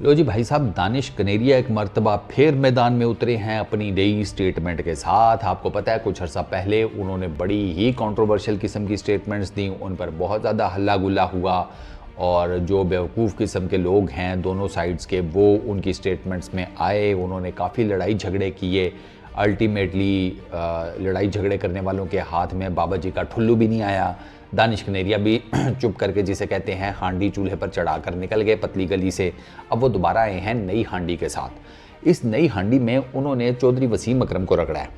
लो जी भाई साहब, दानिश कनेरिया एक मर्तबा फिर मैदान में उतरे हैं अपनी नई स्टेटमेंट के साथ। आपको पता है कुछ अर्सा पहले उन्होंने बड़ी ही कंट्रोवर्शियल किस्म की स्टेटमेंट्स दी, उन पर बहुत ज़्यादा हल्ला गुल्ला हुआ और जो बेवकूफ़ किस्म के लोग हैं दोनों साइड्स के वो उनकी स्टेटमेंट्स में आए। उन्होंने काफ़ी लड़ाई झगड़े किए। अल्टीमेटली लड़ाई झगड़े करने वालों के हाथ में बाबा जी का ठुल्लू भी नहीं आया। दानिश कनेरिया भी चुप करके, जिसे कहते हैं, हांडी चूल्हे पर चढ़ाकर निकल गए पतली गली से। अब वो दोबारा आए हैं नई हांडी के साथ। इस नई हांडी में उन्होंने चौधरी वसीम अकरम को रगड़ा है।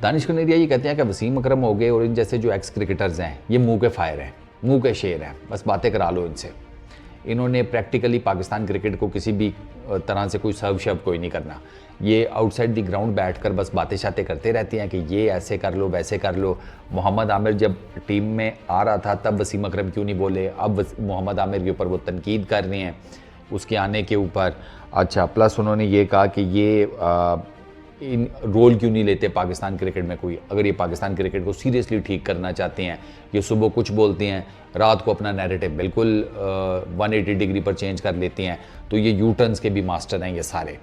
दानिश कनेरिया ये कहते हैं कि वसीम अकरम हो गए और इन जैसे जो एक्स क्रिकेटर्स हैं ये मुंह के फायर हैं, मुंह के शेर हैं, बस बातें करा लो इनसे। इन्होंने प्रैक्टिकली पाकिस्तान क्रिकेट को किसी भी तरह से कोई सर्व शर्व कोई नहीं करना। ये आउटसाइड दी ग्राउंड बैठकर बस बातें शातें करते रहते हैं कि ये ऐसे कर लो वैसे कर लो। मोहम्मद आमिर जब टीम में आ रहा था तब वसीम अकरम क्यों नहीं बोले, अब मोहम्मद आमिर के ऊपर वो तनकीद कर रहे हैं उसके आने के ऊपर। अच्छा, प्लस उन्होंने ये कहा कि ये इन रोल क्यों नहीं लेते पाकिस्तान क्रिकेट में कोई, अगर ये पाकिस्तान क्रिकेट को सीरियसली ठीक करना चाहते हैं। ये सुबह कुछ बोलते हैं, रात को अपना नैरेटिव बिल्कुल 180 डिग्री पर चेंज कर लेते हैं। तो ये यू टर्न्स के भी मास्टर हैं ये सारे।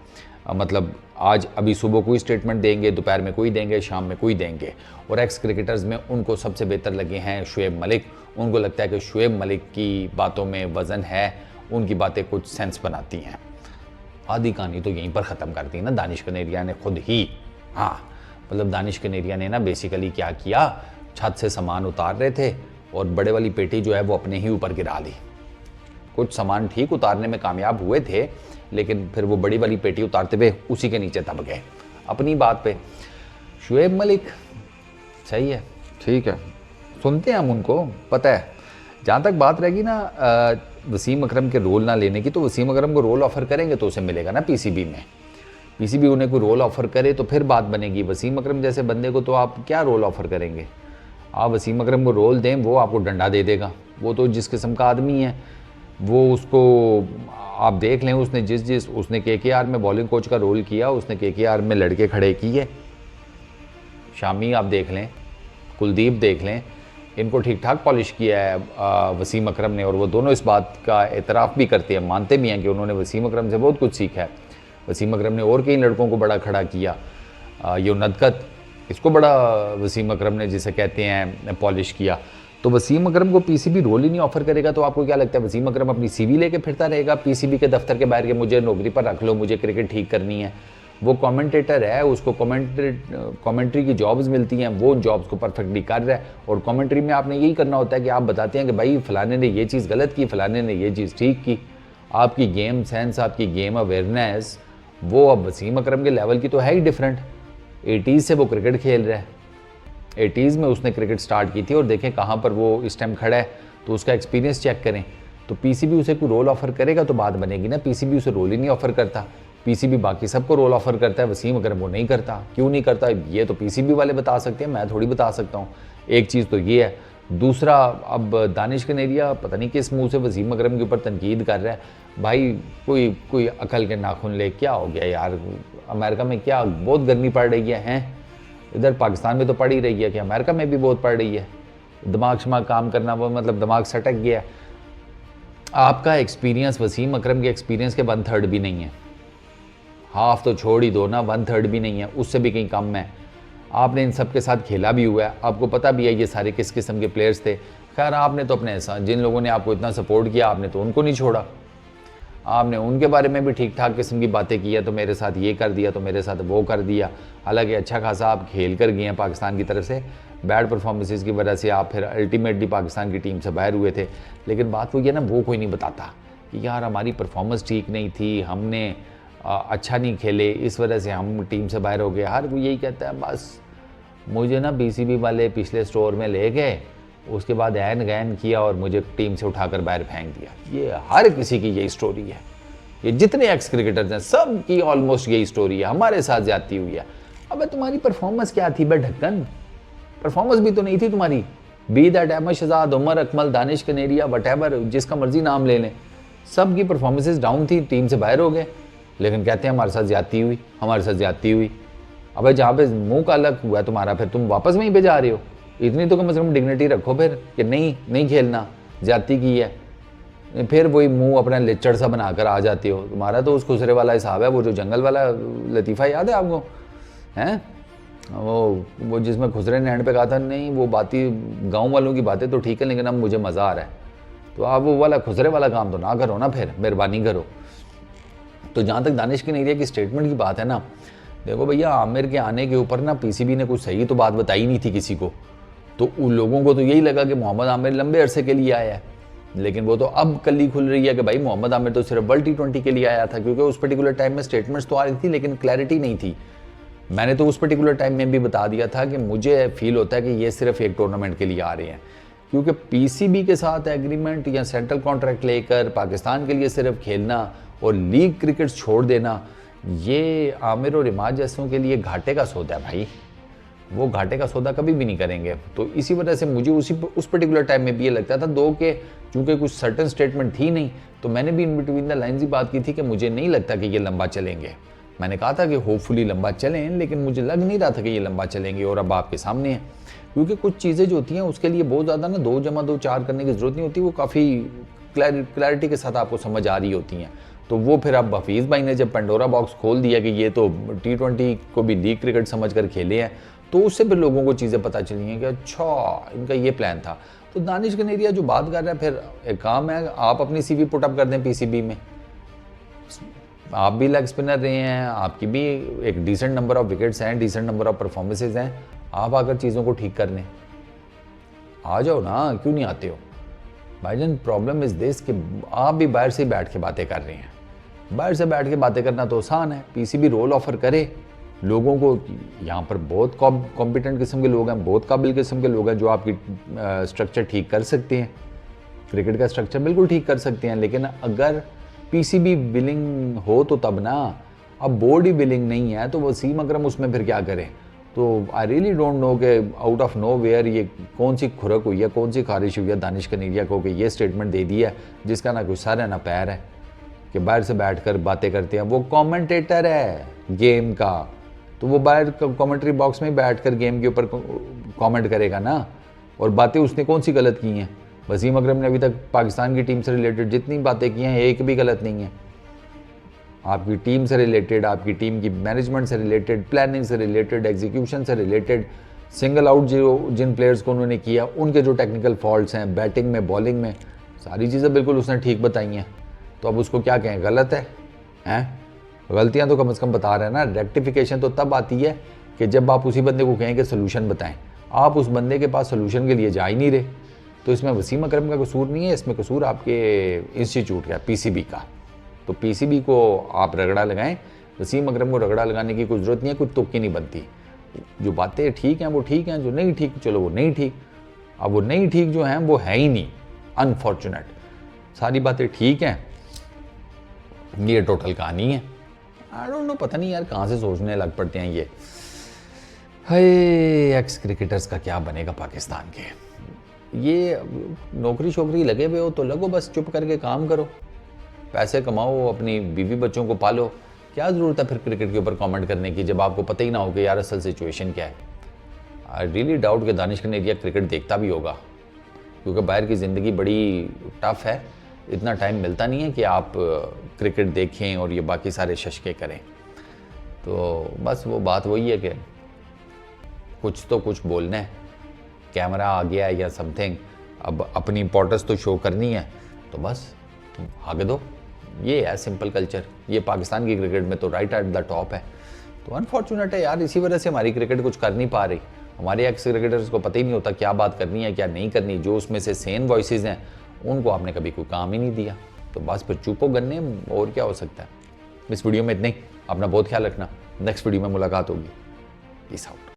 मतलब आज अभी सुबह कोई स्टेटमेंट देंगे, दोपहर में कोई देंगे, शाम में कोई देंगे। और एक्स क्रिकेटर्स में उनको सबसे बेहतर लगे हैं शुएब मलिक। उनको लगता है कि शुएब मलिक की बातों में वज़न है, उनकी बातें कुछ सेंस बनाती हैं। आधी कहानी तो यहीं पर ख़त्म कर दी ना दानिश कनेरिया ने खुद ही। हाँ, मतलब दानिश कनेरिया ने ना बेसिकली क्या किया, छत से सामान उतार रहे थे और बड़े वाली पेटी जो है वो अपने ही ऊपर गिरा ली। कुछ सामान ठीक उतारने में कामयाब हुए थे, लेकिन फिर वो बड़ी वाली पेटी उतारते हुए उसी के नीचे दब गए अपनी बात पे। शुएब मलिक सही है, ठीक है, सुनते हैं हम उनको, पता है। जहाँ तक बात रहेगी ना वसीम अकरम के रोल ना लेने की, तो वसीम अकरम को रोल ऑफ़र करेंगे तो उसे मिलेगा ना पीसीबी में। पीसीबी उन्हें कोई रोल ऑफ़र करे तो फिर बात बनेगी। वसीम अकरम जैसे बंदे को तो आप क्या रोल ऑफ़र करेंगे? आप वसीम अकरम को रोल दें, वो आपको डंडा दे देगा। वो तो जिस किस्म का आदमी है वो, उसको आप देख लें, उसने उसने केकेआर में बॉलिंग कोच का रोल किया, उसने केकेआर में लड़के खड़े किए। शामी आप देख लें, कुलदीप देख लें, इनको ठीक ठाक पॉलिश किया है वसीम अकरम ने। और वो दोनों इस बात का एतराफ़ भी करते हैं, मानते भी हैं कि उन्होंने वसीम अकरम से बहुत कुछ सीखा है। वसीम अकरम ने और कई लड़कों को बड़ा खड़ा किया। ये नदकत, इसको बड़ा वसीम अकरम ने, जिसे कहते हैं, पॉलिश किया। तो वसीम अकरम को पीसीबी रोल ही नहीं ऑफर करेगा तो आपको क्या लगता है वसीम अकरम अपनी सीवी लेके फिरता रहेगा पीसीबी के दफ्तर के बाहर के, मुझे नौकरी पर रख लो, मुझे क्रिकेट ठीक करनी है? वो कमेंटेटर है, उसको कमेंट्री की जॉब्स मिलती हैं, वो उन जॉब्स को परफेक्टली कर रहा है। और कमेंट्री में आपने यही करना होता है कि आप बताते हैं कि भाई फलाने ने ये चीज़ गलत की, फलाने ने ये चीज़ ठीक की। आपकी गेम सेंस, आपकी गेम अवेयरनेस वो अब वसीम अकरम के लेवल की तो है ही डिफरेंट। 80s से वो क्रिकेट खेल रहा है, 80s में उसने क्रिकेट स्टार्ट की थी और देखें कहाँ पर वो इस टाइम खड़ा है, तो उसका एक्सपीरियंस चेक करें। तो पीसीबी उसे कोई रोल ऑफर करेगा तो बात बनेगी ना। पीसीबी उसे रोल ही नहीं ऑफर करता, पीसीबी बाकी सबको रोल ऑफर करता है, वसीम अकरम वो नहीं करता। क्यों नहीं करता ये तो पीसीबी वाले बता सकते हैं, मैं थोड़ी बता सकता हूँ। एक चीज़ तो ये है। दूसरा, अब दानिश कनेरिया पता नहीं किस मुंह से वसीम अकरम के ऊपर तनकीद कर रहा है। भाई कोई अकल के नाखून ले, क्या हो गया यार? अमेरिका में क्या बहुत गर्मी पड़ रही है, हैं? इधर पाकिस्तान में तो पड़ ही रही है, कि अमेरिका में भी बहुत पड़ रही है? दिमाग शमाग काम करना, वो मतलब दिमाग सटक गया है। आपका एक्सपीरियंस वसीम अकरम के एक्सपीरियंस के 1/3 भी नहीं है। हाफ तो छोड़ ही दो ना, 1/3 भी नहीं है, उससे भी कहीं कम है। आपने इन सब के साथ खेला भी हुआ है, आपको पता भी है ये सारे किस किस्म के प्लेयर्स थे। खैर, आपने तो अपने साथ जिन लोगों ने आपको इतना सपोर्ट किया, आपने तो उनको नहीं छोड़ा। आपने उनके बारे में भी ठीक ठाक किस्म की बातें की है, तो मेरे साथ ये कर दिया, तो मेरे साथ वो कर दिया। हालांकि अच्छा खासा आप खेल कर गए हैं पाकिस्तान की तरफ से, बैड परफॉर्मेंसेस की वजह से आप फिर अल्टीमेटली पाकिस्तान की टीम से बाहर हुए थे। लेकिन बात वो ये ना, वो कोई नहीं बताता कि यार हमारी परफॉर्मेंस ठीक नहीं थी, हमने अच्छा नहीं खेले, इस वजह से हम टीम से बाहर हो गए। हर कोई यही कहता है, बस मुझे ना पीसीबी वाले पिछले स्टोर में ले गए, उसके बाद ऐन गैन किया और मुझे टीम से उठाकर बाहर फेंक दिया। ये हर किसी की यही स्टोरी है। ये जितने एक्स क्रिकेटर्स हैं सब की ऑलमोस्ट यही स्टोरी है, हमारे साथ जाती हुई है। अबे तुम्हारी परफॉर्मेंस क्या थी बे ढक्कन? परफॉर्मेंस भी तो नहीं थी तुम्हारी। Be that Ahmed Shahzad, Umar Akmal, Danish Kaneria, whatever, जिसका मर्जी नाम ले लें, सब की परफॉर्मेंसेज डाउन थी, टीम से बाहर हो गए। लेकिन कहते हैं हमारे साथ ज्यादती हुई, हमारे साथ ज्यादती हुई। अबे जहाँ पे मुंह काला हुआ है तुम्हारा, फिर तुम वापस वहीं पे जा रहे हो। इतनी तो कम से कम डिग्निटी रखो फिर, कि नहीं खेलना, ज्यादती की है। फिर वही मुंह अपना लिचड़ सा बनाकर आ जाते हो। तुम्हारा तो उस खुसरे वाला हिसाब है, वो जो जंगल वाला लतीफ़ा याद है आपको, हैं वो जिसमें खुसरे ने एंड पे कहा था नहीं वो बातें गांव वालों की बातें तो ठीक है लेकिन अब मुझे मज़ा आ रहा है। तो आप वो वाला खुसरे वाला काम तो ना करो ना, फिर मेहरबानी करो। तो जहाँ तक दानिश कनेरिया की स्टेटमेंट की बात है ना, देखो भैया आमिर के आने के ऊपर ना पीसीबी ने कुछ सही तो बात बताई नहीं थी किसी को, तो उन लोगों को तो यही लगा कि मोहम्मद आमिर लंबे अरसे के लिए आया है। लेकिन वो तो अब कल ही खुल रही है कि भाई मोहम्मद आमिर तो सिर्फ वर्ल्ड T20 के लिए आया था, क्योंकि उस पर्टिकुलर टाइम में स्टेटमेंट्स तो आ रही थी लेकिन क्लैरिटी नहीं थी। मैंने तो उस पर्टिकुलर टाइम में भी बता दिया था कि मुझे फील होता है कि ये सिर्फ एक टूर्नामेंट के लिए आ रहे हैं, क्योंकि पीसीबी के साथ एग्रीमेंट या सेंट्रल कॉन्ट्रैक्ट लेकर पाकिस्तान के लिए सिर्फ खेलना और लीग क्रिकेट छोड़ देना, ये आमिर और इमाद जैसों के लिए घाटे का सौदा है भाई। वो घाटे का सौदा कभी भी नहीं करेंगे। तो इसी वजह से मुझे उस पर्टिकुलर टाइम में भी ये लगता था दो के, चूँकि कुछ सर्टन स्टेटमेंट थी नहीं, तो मैंने भी इन बिटवीन द लाइन्स ही बात की थी कि मुझे नहीं लगता कि ये लंबा चलेंगे। मैंने कहा था कि होपफुली लंबा चलें, लेकिन मुझे लग नहीं रहा था कि ये लंबा चलेंगे। और अब आपके सामने है, क्योंकि कुछ चीज़ें जो होती हैं उसके लिए बहुत ज़्यादा ना 2 + 2 = 4 करने की ज़रूरत नहीं होती, वो काफ़ी क्लैरिटी के साथ आपको समझ आ रही होती हैं। तो वो फिर अब हफीज़ भाई ने जब पेंडोरा बॉक्स खोल दिया कि ये तो T20 को भी लीग क्रिकेट समझ कर खेले हैं, तो उससे फिर लोगों को चीज़ें पता चली हैं कि अच्छा इनका ये प्लान था। तो दानिश कनेरिया जो बात कर रहा है, फिर एक काम है आप अपनी CV पुटअप कर दें पीसीबी में। आप भी लेग स्पिनर रहे हैं, आपकी भी एक डिसेंट नंबर ऑफ विकेट्स हैं, डिसेंट नंबर ऑफ परफॉर्मेंसेज हैं, आप आकर चीज़ों को ठीक कर लें। आ जाओ ना, क्यों नहीं आते हो भाईजान। प्रॉब्लम इज़ दिस कि आप भी बाहर से बैठ के बातें कर रहे हैं। बाहर से बैठ के बातें करना तो आसान है, पीसीबी रोल ऑफर करे लोगों को। यहाँ पर बहुत कॉम्पिटेंट किस्म के लोग हैं, बहुत काबिल किस्म के लोग हैं जो आपकी स्ट्रक्चर ठीक कर सकते हैं, क्रिकेट का स्ट्रक्चर बिल्कुल ठीक कर सकते हैं। लेकिन अगर पीसीबी विलिंग हो तो तब ना, अब बोर्ड ही विलिंग नहीं है तो वसीम अकरम उसमें फिर क्या करें। तो आई रियली डोंट नो कि आउट ऑफ नो वेयर ये कौन सी खुरक हुई है, कौन सी खारिश हुई है दानिश कनेरिया को कि ये स्टेटमेंट दे दिया जिसका ना कोई सर है ना पैर है, कि बाहर से बैठकर बातें करते हैं। वो कमेंटेटर है गेम का, तो वो बाहर कमेंट्री बॉक्स में बैठकर गेम के ऊपर कमेंट करेगा ना। और बातें उसने कौन सी गलत की हैं। वसीम अकरम ने अभी तक पाकिस्तान की टीम से रिलेटेड जितनी बातें की हैं एक भी गलत नहीं है। आपकी टीम से रिलेटेड, आपकी टीम की मैनेजमेंट से रिलेटेड, प्लानिंग से रिलेटेड, एग्जीक्यूशन से रिलेटेड, सिंगल आउट जो जिन प्लेयर्स को उन्होंने किया उनके जो टेक्निकल फॉल्ट्स हैं बैटिंग में, बॉलिंग में, सारी चीज़ें बिल्कुल उसने ठीक बताई हैं। तो अब उसको क्या कहें, गलत है हैं? गलतियां तो कम से कम बता रहे हैं ना। रेक्टिफिकेशन तो तब आती है कि जब आप उसी बंदे को कहें कि सोल्यूशन बताएं। आप उस बंदे के पास सोल्यूशन के लिए जा ही नहीं रहे। तो इसमें वसीम अकरम का कसूर नहीं है, इसमें कसूर आपके इंस्टीट्यूट का, पीसीबी का। तो पीसीबी को आप रगड़ा लगाएं, वसीम अकरम को रगड़ा लगाने की कोई ज़रूरत नहीं है, कोई तुक्की नहीं बनती। जो बातें ठीक हैं वो ठीक हैं, जो नहीं ठीक चलो वो नहीं ठीक। अब वो नहीं ठीक जो हैं वो है ही नहीं, अनफॉर्चुनेट। सारी बातें ठीक हैं, ये टोटल कहानी है। आई डोंट नो, पता नहीं यार कहाँ से सोचने लग पड़ते हैं ये। हाय, एक्स क्रिकेटर्स का क्या बनेगा पाकिस्तान के। ये नौकरी शोकरी लगे हुए हो तो लगो, बस चुप करके काम करो, पैसे कमाओ, अपनी बीवी बच्चों को पालो। क्या ज़रूरत है फिर क्रिकेट के ऊपर कमेंट करने की जब आपको पता ही ना हो कि यार असल सिचुएशन क्या है। आई रियली डाउट कि दानिश कनेरिया क्रिकेट देखता भी होगा, क्योंकि बाहर की ज़िंदगी बड़ी टफ है। इतना टाइम मिलता नहीं है कि आप क्रिकेट देखें और ये बाकी सारे शशके करें। तो बस वो बात वही है कि कुछ तो कुछ बोलना है, कैमरा आ गया है या समथिंग, अब अपनी इंपॉर्टेंस तो शो करनी है, तो बस हक दो। ये है सिंपल कल्चर। ये पाकिस्तान की क्रिकेट में तो राइट एट द टॉप है। तो अनफॉर्चुनेट है यार, इसी वजह से हमारी क्रिकेट कुछ कर नहीं पा रही। हमारे एक्स क्रिकेटर्स को पता ही नहीं होता क्या बात करनी है क्या नहीं करनी। जो उसमें से सेन वॉइसेस हैं उनको आपने कभी कोई काम ही नहीं दिया, तो बस फिर चुपो गन्ने, और क्या हो सकता है। इस वीडियो में इतना ही। अपना बहुत ख्याल रखना, नेक्स्ट वीडियो में मुलाकात होगी। Peace out.